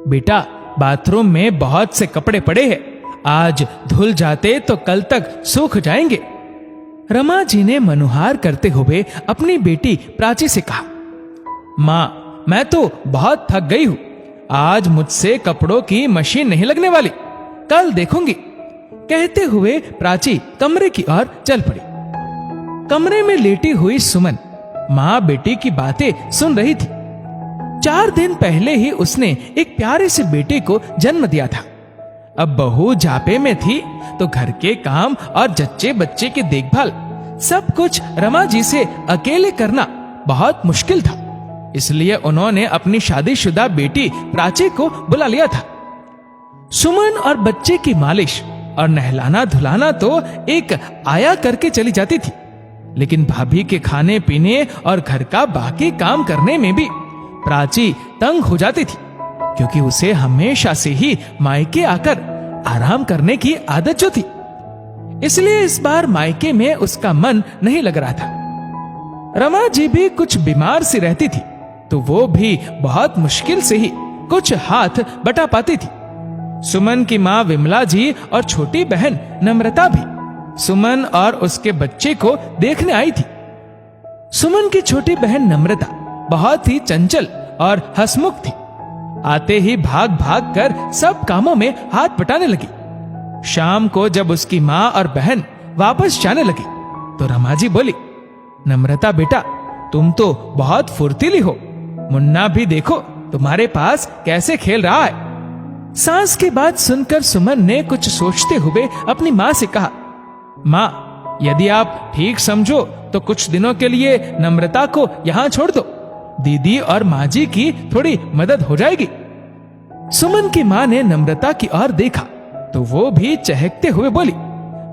बेटा, बाथरूम में बहुत से कपड़े पड़े हैं, आज धुल जाते तो कल तक सूख जाएंगे। रमा जी ने मनुहार करते हुए अपनी बेटी प्राची से कहा, माँ, मैं तो बहुत थक गई हूं, आज मुझसे कपड़ों की मशीन नहीं लगने वाली, कल देखूंगी। कहते हुए प्राची कमरे की ओर चल पड़ी। कमरे में लेटी हुई सुमन माँ बेटी की बातें सुन रही थी। 4 दिन पहले ही उसने एक प्यारे से बेटे को जन्म दिया था। अब बहू जापे में थी तो घर के काम और जच्चे बच्चे की देखभाल सब कुछ रमा जी से अकेले करना बहुत मुश्किल था। इसलिए उन्होंने अपनी शादीशुदा बेटी प्राची को बुला लिया था। सुमन और बच्चे की मालिश और नहलाना धुलाना तो एक आया करके चली जाती थी, लेकिन भाभी के खाने पीने और घर का बाकी काम करने में भी प्राची तंग हो जाती थी, क्योंकि उसे हमेशा से ही मायके आकर आराम करने की आदत जो थी। इसलिए इस बार मायके में उसका मन नहीं लग रहा था। रमा जी भी कुछ बीमार सी रहती थी, तो वो भी बहुत मुश्किल से ही कुछ हाथ बटा पाती थी। सुमन की माँ विमला जी और छोटी बहन नम्रता भी सुमन और उसके बच्चे को देखने आई थी। सुमन की छोटी बहन नम्रता बहुत ही चंचल और हंसमुख थी। आते ही भाग भाग कर सब कामों में हाथ बटाने लगी। शाम को जब उसकी माँ और बहन वापस जाने लगी तो रमा जी बोली, नम्रता बेटा, तुम तो बहुत फुर्तीली हो, मुन्ना भी देखो तुम्हारे पास कैसे खेल रहा है। सास की बात सुनकर सुमन ने कुछ सोचते हुए अपनी माँ से कहा, माँ, यदि आप ठीक समझो तो कुछ दिनों के लिए नम्रता को यहाँ छोड़ दो, दीदी और माँ जी की थोड़ी मदद हो जाएगी। सुमन की माँ ने नम्रता की ओर देखा तो वो भी चहकते हुए बोली,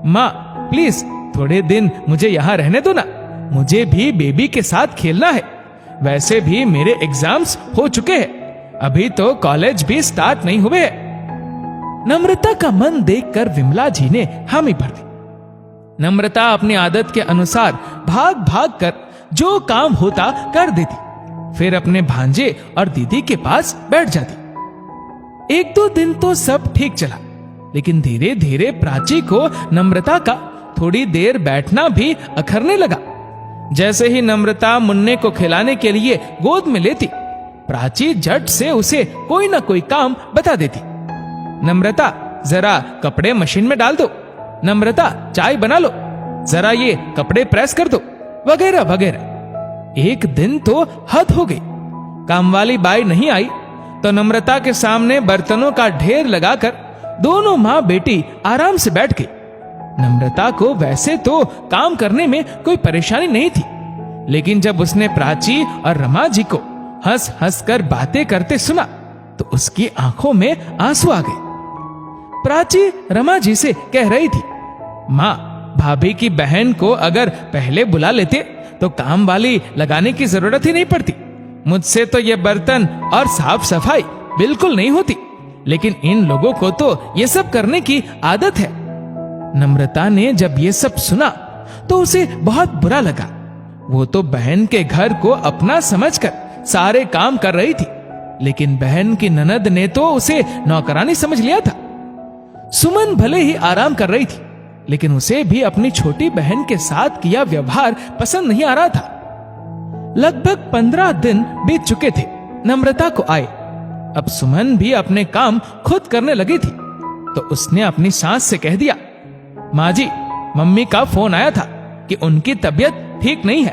माँ प्लीज थोड़े दिन मुझे यहाँ रहने दो ना, मुझे भी बेबी के साथ खेलना है। वैसे भी मेरे एग्जाम्स हो चुके हैं, अभी तो कॉलेज भी स्टार्ट नहीं हुए हैं। नम्रता का मन देखकर विमला जी ने हामी भर दी। नम्रता अपनी आदत के अनुसार भाग भाग कर जो काम होता कर देती, फिर अपने भांजे और दीदी के पास बैठ जाती। 1-2 दिन तो सब ठीक चला, लेकिन धीरे धीरे प्राची को नम्रता का थोड़ी देर बैठना भी अखरने लगा। जैसे ही नम्रता मुन्ने को खिलाने के लिए गोद में लेती, प्राची झट से उसे कोई ना कोई काम बता देती। नम्रता, जरा कपड़े मशीन में डाल दो, नम्रता चाय बना लो, जरा ये कपड़े प्रेस कर दो, वगैरह वगैरह। एक दिन तो हद हो गई। कामवाली बाई नहीं आई तो नम्रता के सामने बर्तनों का ढेर लगाकर दोनों माँ बेटी आराम से बैठ गई। नम्रता को वैसे तो काम करने में कोई परेशानी नहीं थी, लेकिन जब उसने प्राची और रमा जी को हंस हंस कर बातें करते सुना तो उसकी आंखों में आंसू आ गए। प्राची रमा जी से कह रही थी, माँ, भाभी की बहन को अगर पहले बुला लेते तो काम वाली लगाने की जरूरत ही नहीं पड़ती। मुझसे तो ये बर्तन और साफ सफाई बिल्कुल नहीं होती, लेकिन इन लोगों को तो ये सब करने की आदत है। नम्रता ने जब ये सब सुना तो उसे बहुत बुरा लगा। वो तो बहन के घर को अपना समझकर सारे काम कर रही थी, लेकिन बहन की ननद ने तो उसे नौकरानी समझ लिया था। सुमन भले ही आराम कर रही थी, लेकिन उसे भी अपनी छोटी बहन के साथ किया व्यवहार पसंद नहीं आ रहा था। लगभग 15 दिन बीत चुके थे नम्रता को आए। अब सुमन भी अपने काम खुद करने लगी थी, तो उसने अपनी सास से कह दिया, माँ जी, मम्मी का फोन आया था कि उनकी तबीयत ठीक नहीं है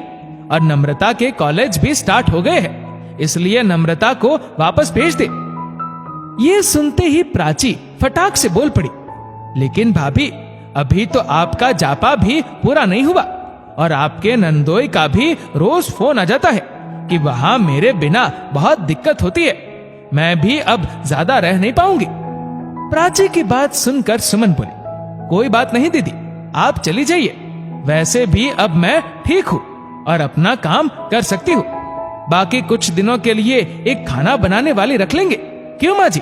और नम्रता के कॉलेज भी स्टार्ट हो गए हैं, इसलिए नम्रता को वापस भेज दे। ये सुनते ही प्राची फटाक से बोल पड़ी, लेकिन भाभी, अभी तो आपका जापा भी पूरा नहीं हुआ और आपके नंदोई का भी रोज फोन आ जाता है कि वहां मेरे बिना बहुत दिक्कत होती है, मैं भी अब ज्यादा रह नहीं पाऊंगी। प्राची की बात सुनकर सुमन बोली, कोई बात नहीं दीदी, आप चली जाइए, वैसे भी अब मैं ठीक हूँ और अपना काम कर सकती हूँ। बाकी कुछ दिनों के लिए एक खाना बनाने वाली रख लेंगे, क्यों माँ जी?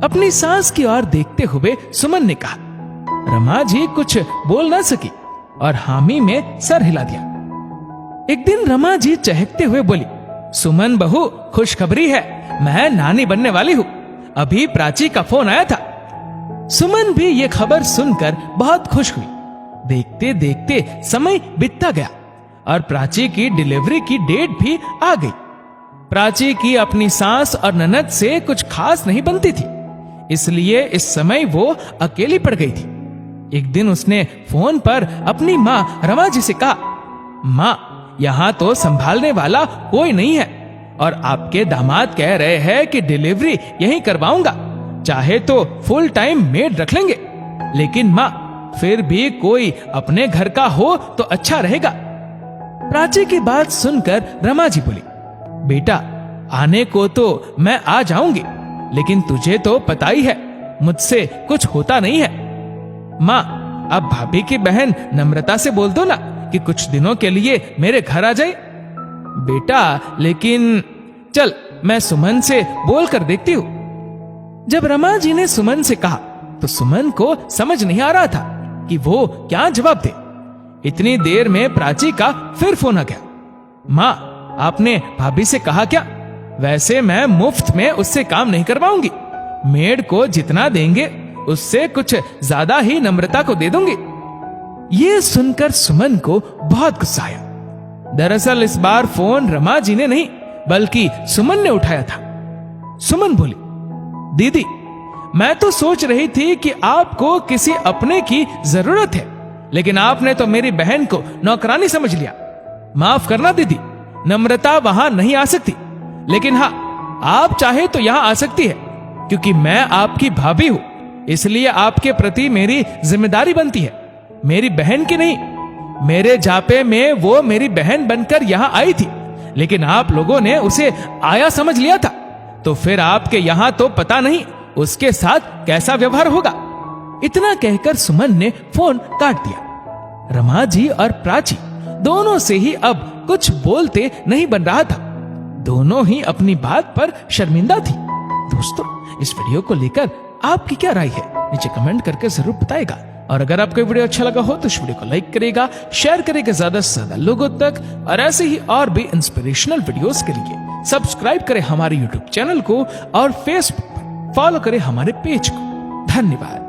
अपनी सास की ओर देखते हुए सुमन ने कहा। रमा जी कुछ बोल न सकी और हामी में सर हिला दिया। एक दिन रमा जी चहकते हुए बोली, सुमन बहू, खुशखबरी है, मैं नानी बनने वाली हूँ। अभी प्राची का फोन आया था। सुमन भी ये खबर सुनकर बहुत खुश हुई। देखते देखते समय बीतता गया और प्राची की डिलीवरी की डेट भी आ गई। प्राची की अपनी सास और ननद से कुछ खास नहीं बनती थी, इसलिए इस समय वो अकेली पड़ गई थी। एक दिन उसने फोन पर अपनी माँ रमा जी से कहा, माँ, यहाँ तो संभालने वाला कोई नहीं है और आपके दामाद कह रहे हैं कि डिलीवरी यहीं करवाऊंगा, चाहे तो फुल टाइम मेड रख लेंगे, लेकिन माँ फिर भी कोई अपने घर का हो तो अच्छा रहेगा। प्राची की बात सुनकर रमा जी बोली, बेटा, आने को तो मैं आ जाऊंगी, लेकिन तुझे तो पता ही है मुझसे कुछ होता नहीं है। माँ, अब भाभी की बहन नम्रता से बोल दो ना कि कुछ दिनों के लिए मेरे घर आ जाए। बेटा, लेकिन चल मैं सुमन से बोल कर देखती हूँ। जब रमा जी ने सुमन से कहा तो सुमन को समझ नहीं आ रहा था कि वो क्या जवाब दे। इतनी देर में प्राची का फिर फोन आ गया। माँ, आपने भाभी से कहा क्या? वैसे मैं मुफ्त में उससे काम नहीं करवाऊंगी, मेड को जितना देंगे उससे कुछ ज्यादा ही नम्रता को दे दूंगी। ये सुनकर सुमन को बहुत गुस्सा आया। दरअसल इस बार फोन रमा जी ने नहीं बल्कि सुमन ने उठाया था। सुमन बोली, दीदी, मैं तो सोच रही थी कि आपको किसी अपने की जरूरत है, लेकिन आपने तो मेरी बहन को नौकरानी समझ लिया। माफ करना दीदी, नम्रता वहां नहीं आ सकती, लेकिन हाँ, आप चाहे तो यहां आ सकती है, क्योंकि मैं आपकी भाभी हूं, इसलिए आपके प्रति मेरी जिम्मेदारी बनती है, मेरी बहन की नहीं। मेरे जापे में वो मेरी बहन बनकर यहां आई थी, लेकिन आप लोगों ने उसे आया समझ लिया था, तो फिर आपके यहां तो पता नहीं उसके साथ कैसा व्यवहार होगा। इतना कहकर सुमन ने फोन काट दिया। रमा जी और प्राची दोनों से ही अब कुछ बोलते नहीं बन रहा था। दोनों ही अपनी बात पर शर्मिंदा थी। दोस्तों, इस वीडियो को लेकर आपकी क्या राय है, नीचे कमेंट करके जरूर बताएगा। और अगर आपको वीडियो अच्छा लगा हो तो इस वीडियो को लाइक करेगा, शेयर करेगा ज्यादा से ज्यादा लोगों तक, और ऐसे ही और भी इंस्पिरेशनल वीडियोस के लिए सब्सक्राइब करें हमारे यूट्यूब चैनल को और फेसबुक पर फॉलो करें हमारे पेज को। धन्यवाद।